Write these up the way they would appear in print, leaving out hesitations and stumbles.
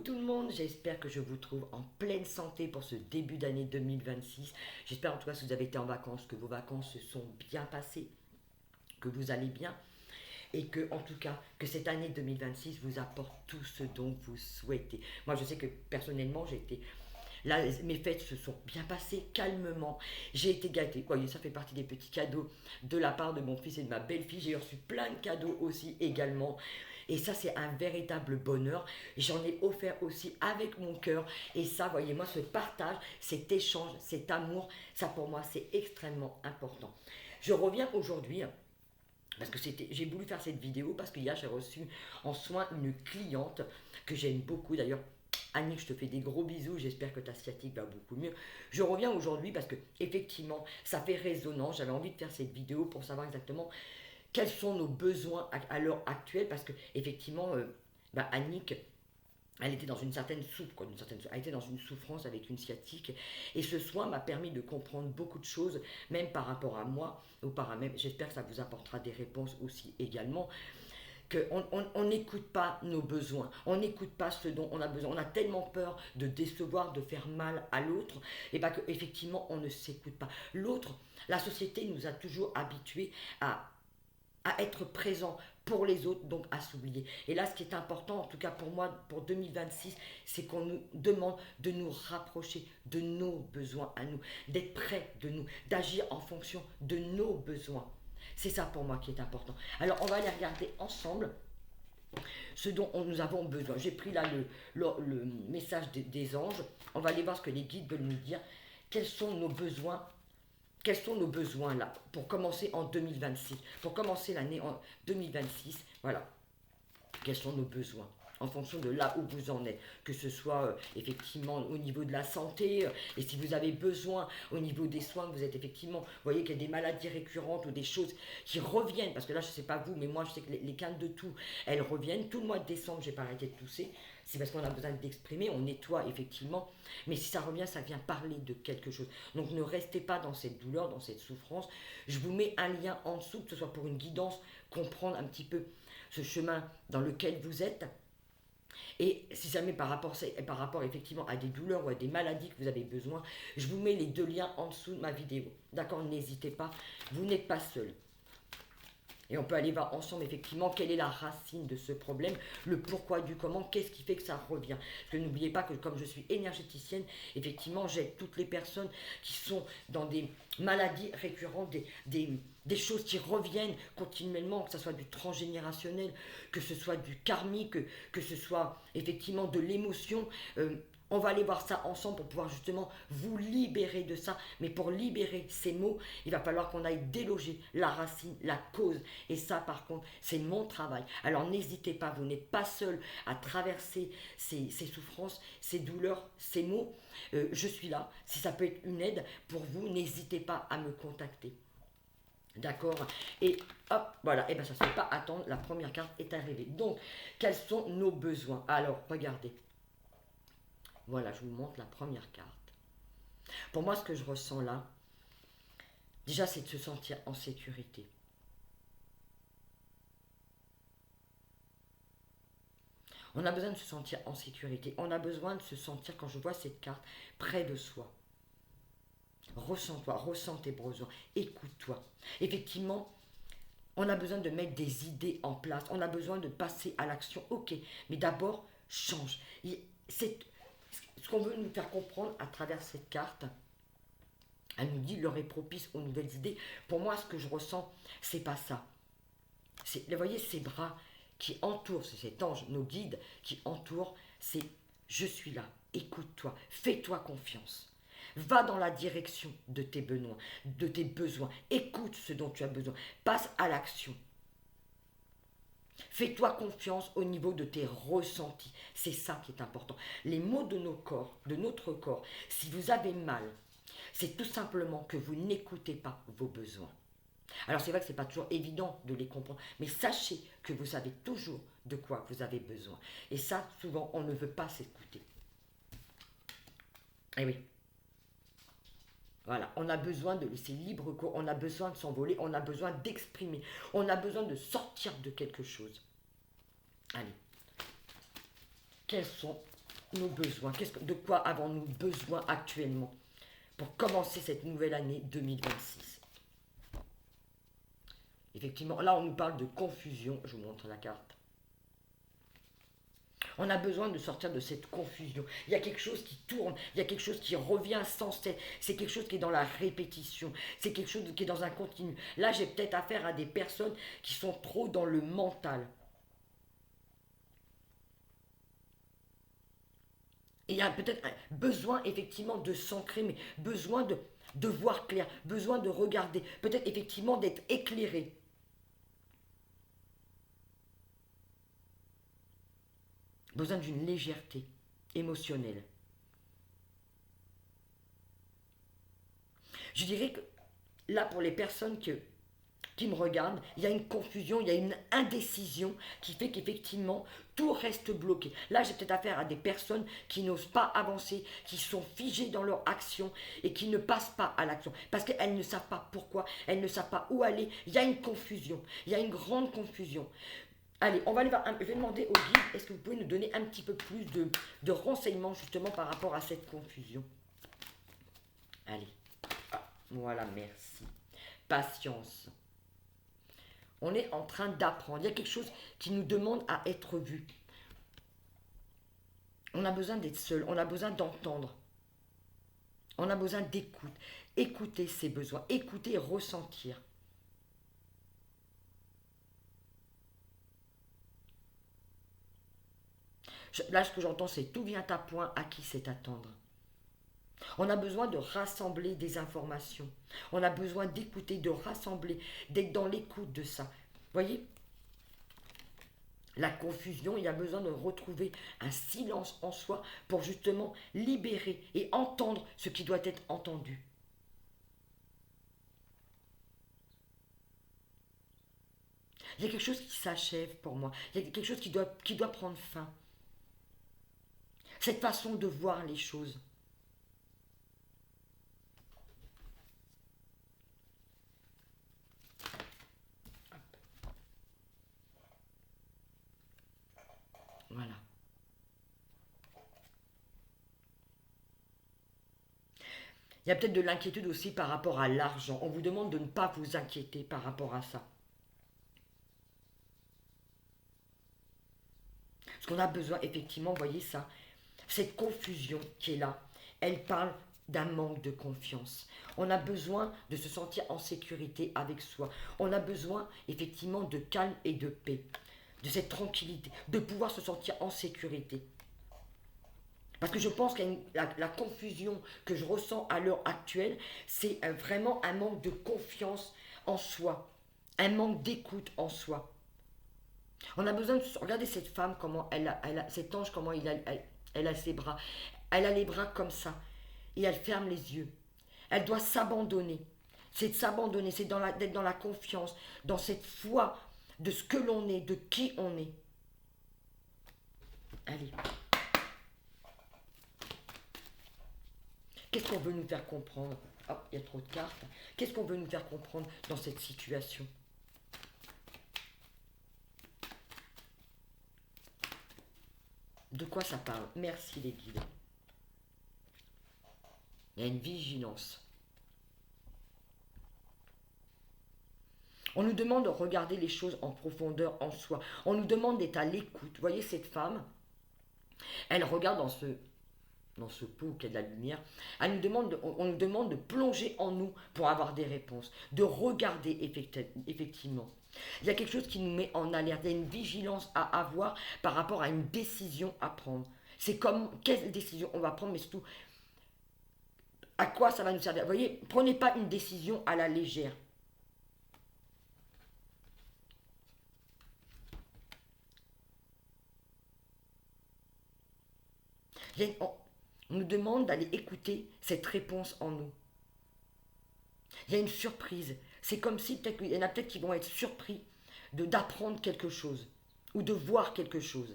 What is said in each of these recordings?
tout le monde, j'espère que je vous trouve en pleine santé pour ce début d'année 2026. J'espère en tout cas que si vous avez été en vacances, que vos vacances se sont bien passées, que vous allez bien et que en tout cas que cette année 2026 vous apporte tout ce dont vous souhaitez. Moi je sais que personnellement j'ai été là, mes fêtes se sont bien passées calmement. J'ai été gâtée. Vous voyez, ça fait partie des petits cadeaux de la part de mon fils et de ma belle-fille. J'ai reçu plein de cadeaux aussi également. Et ça, c'est un véritable bonheur. J'en ai offert aussi avec mon cœur. Et ça, voyez-moi, ce partage, cet échange, cet amour, ça pour moi, c'est extrêmement important. Je reviens aujourd'hui parce que j'ai voulu faire cette vidéo parce qu'hier j'ai reçu en soin une cliente que j'aime beaucoup d'ailleurs. Annick, je te fais des gros bisous, j'espère que ta sciatique va beaucoup mieux. Je reviens aujourd'hui parce que effectivement ça fait résonance, j'avais envie de faire cette vidéo pour savoir exactement quels sont nos besoins à l'heure actuelle parce que effectivement Annick, elle était dans une certaine elle était dans une souffrance avec une sciatique. Et ce soin m'a permis de comprendre beaucoup de choses, même par rapport à moi, ou même, j'espère que ça vous apportera des réponses aussi également, qu'on n'écoute pas nos besoins, on n'écoute pas ce dont on a besoin. On a tellement peur de décevoir, de faire mal à l'autre, et bien qu'effectivement on ne s'écoute pas. L'autre, la société nous a toujours habitués à être présent pour les autres, donc à s'oublier. Et là, ce qui est important, en tout cas pour moi, pour 2026, c'est qu'on nous demande de nous rapprocher de nos besoins à nous, d'être près de nous, d'agir en fonction de nos besoins. C'est ça pour moi qui est important. Alors, on va aller regarder ensemble ce dont nous avons besoin. J'ai pris là le message des anges. On va aller voir ce que les guides veulent nous dire. Quels sont nos besoins? Quels sont nos besoins là pour commencer en 2026, pour commencer l'année en 2026? Voilà. Quels sont nos besoins en fonction de là où vous en êtes, que ce soit effectivement au niveau de la santé, et si vous avez besoin au niveau des soins, que vous êtes effectivement, vous voyez qu'il y a des maladies récurrentes ou des choses qui reviennent, parce que là je ne sais pas vous, mais moi je sais que les quintes de toux, elles reviennent. Tout le mois de décembre, j'ai pas arrêté de tousser, c'est parce qu'on a besoin d'exprimer, on nettoie effectivement, mais si ça revient, ça vient parler de quelque chose. Donc ne restez pas dans cette douleur, dans cette souffrance. Je vous mets un lien en dessous, que ce soit pour une guidance, comprendre un petit peu ce chemin dans lequel vous êtes. Et si jamais par rapport effectivement à des douleurs ou à des maladies que vous avez besoin, je vous mets les deux liens en dessous de ma vidéo. D'accord? N'hésitez pas, vous n'êtes pas seul. Et on peut aller voir ensemble effectivement quelle est la racine de ce problème, le pourquoi du comment, qu'est-ce qui fait que ça revient. Parce que n'oubliez pas que comme je suis énergéticienne, effectivement j'aide toutes les personnes qui sont dans des maladies récurrentes, des choses qui reviennent continuellement, que ce soit du transgénérationnel, que ce soit du karmique, que ce soit effectivement de l'émotion. On va aller voir ça ensemble pour pouvoir justement vous libérer de ça. Mais pour libérer ces mots, il va falloir qu'on aille déloger la racine, la cause. Et ça, par contre, c'est mon travail. Alors n'hésitez pas, vous n'êtes pas seul à traverser ces souffrances, ces douleurs, ces mots. Je suis là. Si ça peut être une aide pour vous, n'hésitez pas à me contacter. D'accord? Et hop, voilà. Et bien ça ne se fait pas attendre. La première carte est arrivée. Donc, quels sont nos besoins? Alors, regardez. Voilà, je vous montre la première carte. Pour moi, ce que je ressens là, déjà, c'est de se sentir en sécurité. On a besoin de se sentir en sécurité. On a besoin de se sentir, quand je vois cette carte, près de soi. Ressens-toi, ressens tes besoins, écoute-toi. Effectivement, on a besoin de mettre des idées en place. On a besoin de passer à l'action. Ok, mais d'abord, change. C'est ce qu'on veut nous faire comprendre à travers cette carte. Elle nous dit l'heure est propice aux nouvelles idées. Pour moi, ce que je ressens, c'est pas ça. Vous voyez ces bras qui entourent, c'est cet ange, nos guides qui entourent, c'est je suis là, écoute-toi, fais-toi confiance. Va dans la direction de tes besoins, écoute ce dont tu as besoin, passe à l'action. Fais-toi confiance au niveau de tes ressentis. C'est ça qui est important. Les mots de notre corps, si vous avez mal, c'est tout simplement que vous n'écoutez pas vos besoins. Alors c'est vrai que ce n'est pas toujours évident de les comprendre, mais sachez que vous savez toujours de quoi vous avez besoin. Et ça, souvent, on ne veut pas s'écouter. Eh oui. Voilà, on a besoin de laisser libre cours, on a besoin de s'envoler, on a besoin d'exprimer, on a besoin de sortir de quelque chose. Allez. Quels sont nos besoins? De quoi avons-nous besoin actuellement pour commencer cette nouvelle année 2026? Effectivement, là on nous parle de confusion. Je vous montre la carte. On a besoin de sortir de cette confusion. Il y a quelque chose qui tourne, il y a quelque chose qui revient sans cesse. C'est quelque chose qui est dans la répétition. C'est quelque chose qui est dans un continu. Là, j'ai peut-être affaire à des personnes qui sont trop dans le mental. Et il y a peut-être un besoin effectivement de s'ancrer, mais besoin de voir clair, besoin de regarder, peut-être effectivement d'être éclairé. Besoin d'une légèreté émotionnelle. Je dirais que là, pour les personnes qui me regardent, il y a une confusion, il y a une indécision qui fait qu'effectivement, tout reste bloqué. Là, j'ai peut-être affaire à des personnes qui n'osent pas avancer, qui sont figées dans leur action et qui ne passent pas à l'action. Parce qu'elles ne savent pas pourquoi, elles ne savent pas où aller. Il y a une confusion, il y a une grande confusion. Allez, on va aller voir, je vais demander au guide, est-ce que vous pouvez nous donner un petit peu plus de renseignements justement par rapport à cette confusion? Allez, voilà, merci. Patience. On est en train d'apprendre. Il y a quelque chose qui nous demande à être vu. On a besoin d'être seul, on a besoin d'entendre. On a besoin d'écoute. Écouter ses besoins, écouter et ressentir. Là, ce que j'entends, c'est tout vient à point, à qui c'est attendre. On a besoin de rassembler des informations. On a besoin d'écouter, de rassembler, d'être dans l'écoute de ça. Voyez, la confusion, il y a besoin de retrouver un silence en soi pour justement libérer et entendre ce qui doit être entendu. Il y a quelque chose qui s'achève pour moi. Il y a quelque chose qui doit prendre fin. Cette façon de voir les choses. Voilà. Il y a peut-être de l'inquiétude aussi par rapport à l'argent. On vous demande de ne pas vous inquiéter par rapport à ça. Parce qu'on a besoin, effectivement, vous voyez ça, cette confusion qui est là, elle parle d'un manque de confiance. On a besoin de se sentir en sécurité avec soi. On a besoin, effectivement, de calme et de paix, de cette tranquillité, de pouvoir se sentir en sécurité. Parce que je pense que la confusion que je ressens à l'heure actuelle, c'est vraiment un manque de confiance en soi, un manque d'écoute en soi. On a besoin de regarder cette femme, comment cet ange, comment elle a ses bras. Elle a les bras comme ça. Et elle ferme les yeux. Elle doit s'abandonner. C'est de s'abandonner, c'est d'être dans la confiance, dans cette foi de ce que l'on est, de qui on est. Allez. Qu'est-ce qu'on veut nous faire comprendre? Oh, il y a trop de cartes. Qu'est-ce qu'on veut nous faire comprendre dans cette situation? De quoi ça parle? Merci les guides. Il y a une vigilance. On nous demande de regarder les choses en profondeur en soi. On nous demande d'être à l'écoute. Vous voyez cette femme? Elle regarde dans ce pot qui a de la lumière. On nous demande de plonger en nous pour avoir des réponses. De regarder effectivement. Il y a quelque chose qui nous met en alerte. Il y a une vigilance à avoir par rapport à une décision à prendre. C'est comme quelle décision on va prendre, mais surtout à quoi ça va nous servir. Vous voyez, prenez pas une décision à la légère. On nous demande d'aller écouter cette réponse en nous. Il y a une surprise. C'est comme si peut-être il y en a peut-être qui vont être surpris d'apprendre quelque chose ou de voir quelque chose.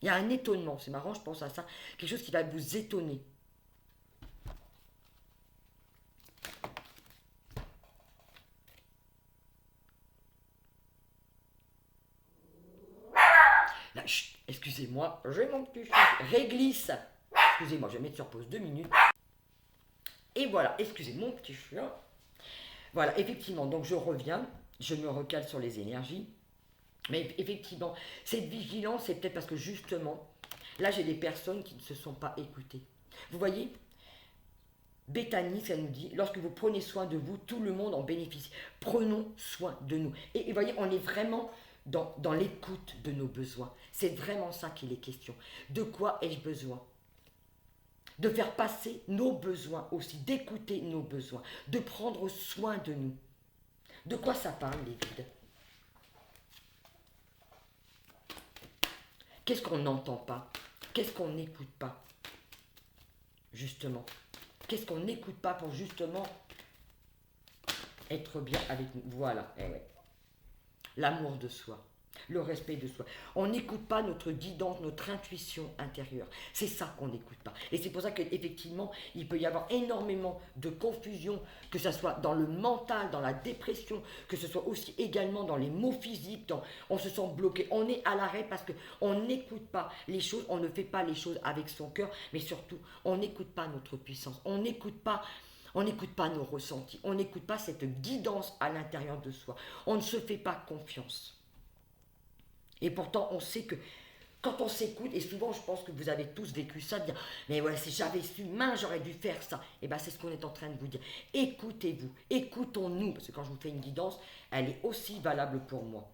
Il y a un étonnement, c'est marrant, je pense à ça, quelque chose qui va vous étonner. Chut, excusez-moi, j'ai mon petit chien. Réglisse. Excusez-moi, je vais mettre sur pause 2 minutes. Et voilà, excusez mon petit chien. Voilà, effectivement, donc je reviens, je me recale sur les énergies. Mais effectivement, cette vigilance, c'est peut-être parce que justement, là j'ai des personnes qui ne se sont pas écoutées. Vous voyez, Bethany, ça nous dit, lorsque vous prenez soin de vous, tout le monde en bénéficie. Prenons soin de nous. Et vous voyez, on est vraiment dans l'écoute de nos besoins. C'est vraiment ça qu'il est question. De quoi ai-je besoin? De faire passer nos besoins aussi, d'écouter nos besoins, de prendre soin de nous. De quoi ça parle, les vides? Qu'est-ce qu'on n'entend pas? Qu'est-ce qu'on n'écoute pas? Justement. Qu'est-ce qu'on n'écoute pas pour justement être bien avec nous? Voilà. Eh ouais. L'amour de soi. Le respect de soi. On n'écoute pas notre guidance, notre intuition intérieure. C'est ça qu'on n'écoute pas. Et c'est pour ça qu'effectivement, il peut y avoir énormément de confusion, que ce soit dans le mental, dans la dépression, que ce soit aussi également dans les maux physiques, on se sent bloqué. On est à l'arrêt parce qu'on n'écoute pas les choses, on ne fait pas les choses avec son cœur, mais surtout, on n'écoute pas notre puissance. On n'écoute pas nos ressentis, on n'écoute pas cette guidance à l'intérieur de soi. On ne se fait pas confiance. Et pourtant, on sait que quand on s'écoute, et souvent je pense que vous avez tous vécu ça, de dire, mais ouais, si j'avais su, mince, j'aurais dû faire ça. Et bien c'est ce qu'on est en train de vous dire. Écoutez-vous, écoutons-nous, parce que quand je vous fais une guidance, elle est aussi valable pour moi.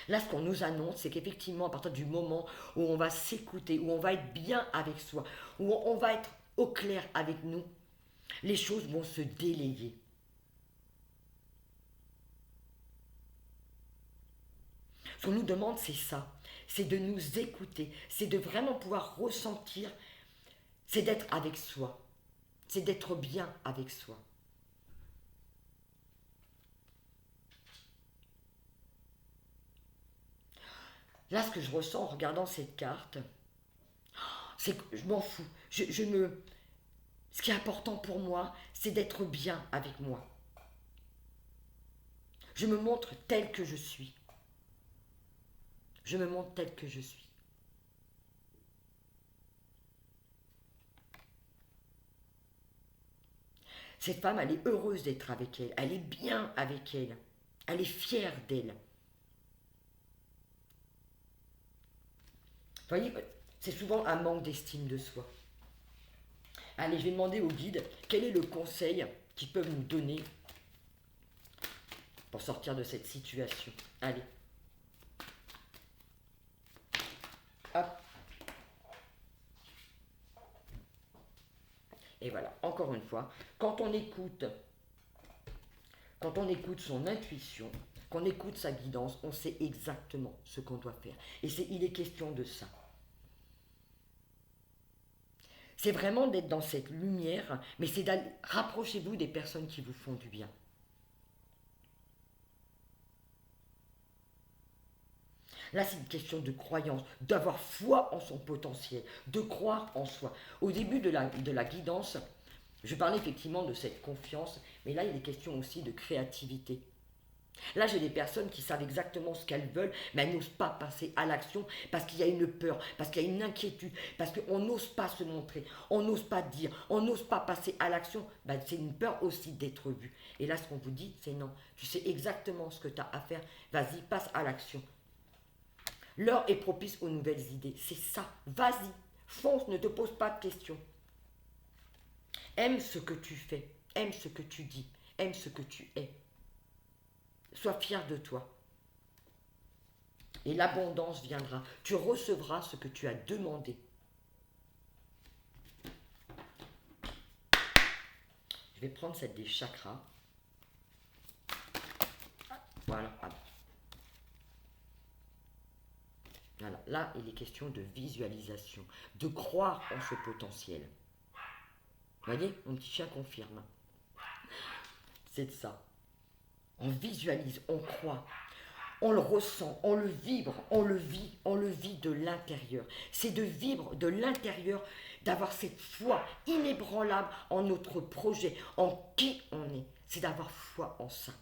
Là, ce qu'on nous annonce, c'est qu'effectivement, à partir du moment où on va s'écouter, où on va être bien avec soi, où on va être au clair avec nous, les choses vont se délayer. Ce qu'on nous demande, c'est ça. C'est de nous écouter. C'est de vraiment pouvoir ressentir. C'est d'être avec soi. C'est d'être bien avec soi. Là, ce que je ressens en regardant cette carte, c'est que je m'en fous. Ce qui est important pour moi, c'est d'être bien avec moi. Je me montre tel que je suis. Je me montre tel que je suis. Cette femme, elle est heureuse d'être avec elle. Elle est bien avec elle. Elle est fière d'elle. Vous voyez, c'est souvent un manque d'estime de soi. Allez, je vais demander au guide quel est le conseil qu'ils peuvent nous donner pour sortir de cette situation. Allez. Hop. Et voilà, encore une fois, quand on écoute son intuition, qu'on écoute sa guidance, on sait exactement ce qu'on doit faire. Et il est question de ça. C'est vraiment d'être dans cette lumière, mais c'est d'aller, rapprochez-vous des personnes qui vous font du bien. Là, c'est une question de croyance, d'avoir foi en son potentiel, de croire en soi. Au début de la guidance, je parlais effectivement de cette confiance, mais là, il est question aussi de créativité. Là, j'ai des personnes qui savent exactement ce qu'elles veulent, mais elles n'osent pas passer à l'action parce qu'il y a une peur, parce qu'il y a une inquiétude, parce qu'on n'ose pas se montrer, on n'ose pas dire, on n'ose pas passer à l'action. Ben, c'est une peur aussi d'être vu. Et là, ce qu'on vous dit, c'est non. Tu sais exactement ce que tu as à faire, vas-y, passe à l'action. L'heure est propice aux nouvelles idées. C'est ça. Vas-y, fonce, ne te pose pas de questions. Aime ce que tu fais, aime ce que tu dis, aime ce que tu es. Sois fier de toi. Et l'abondance viendra. Tu recevras ce que tu as demandé. Je vais prendre celle des chakras. Voilà. Voilà. Là, il est question de visualisation, de croire en ce potentiel. Vous voyez, mon petit chien confirme. C'est de ça. On visualise, on croit. On le ressent, on le vibre, on le vit de l'intérieur. C'est de vivre de l'intérieur, d'avoir cette foi inébranlable en notre projet, en qui on est. C'est d'avoir foi en ça.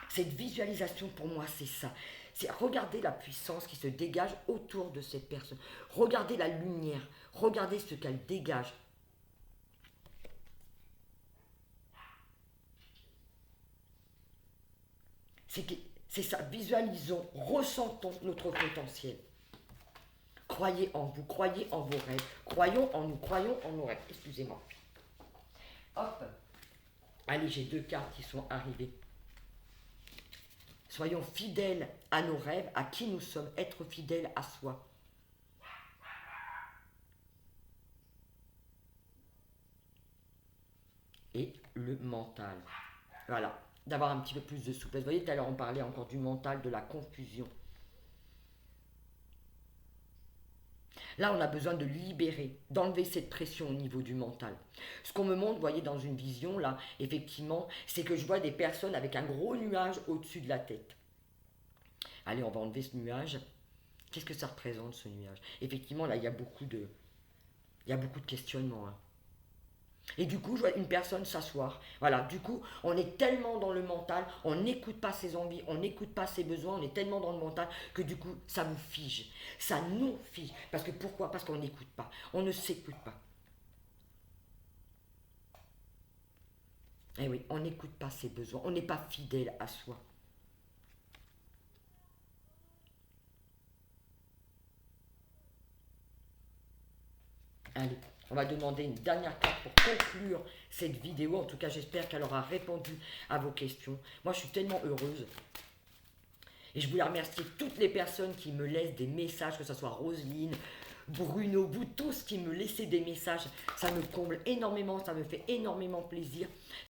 Cette visualisation, pour moi, c'est ça. C'est regarder la puissance qui se dégage autour de cette personne. Regardez la lumière. Regardez ce qu'elle dégage. C'est ça. Visualisons, ressentons notre potentiel. Croyez en vous, croyez en vos rêves. Croyons en nous, croyons en nos rêves. Excusez-moi. Hop. Allez, j'ai 2 cartes qui sont arrivées. Soyons fidèles à nos rêves, à qui nous sommes, être fidèles à soi. Et le mental. Voilà, d'avoir un petit peu plus de souplesse. Vous voyez, tout à l'heure, on parlait encore du mental, de la confusion. Là, on a besoin de libérer, d'enlever cette pression au niveau du mental. Ce qu'on me montre, vous voyez, dans une vision, là, effectivement, c'est que je vois des personnes avec un gros nuage au-dessus de la tête. Allez, on va enlever ce nuage. Qu'est-ce que ça représente, ce nuage? Effectivement, là, il y a beaucoup de questionnements. Hein. Et du coup, je vois une personne s'asseoir. Voilà, du coup, on est tellement dans le mental, on n'écoute pas ses envies, on n'écoute pas ses besoins, on est tellement dans le mental que du coup, ça vous fige. Ça nous fige. Parce que pourquoi? Parce qu'on n'écoute pas. On ne s'écoute pas. Eh oui, on n'écoute pas ses besoins, on n'est pas fidèle à soi. Allez, on va demander une dernière carte pour conclure cette vidéo. En tout cas, j'espère qu'elle aura répondu à vos questions. Moi, je suis tellement heureuse. Et je voulais remercier toutes les personnes qui me laissent des messages, que ce soit Roselyne, Bruno, vous tous qui me laissez des messages. Ça me comble énormément, ça me fait énormément plaisir.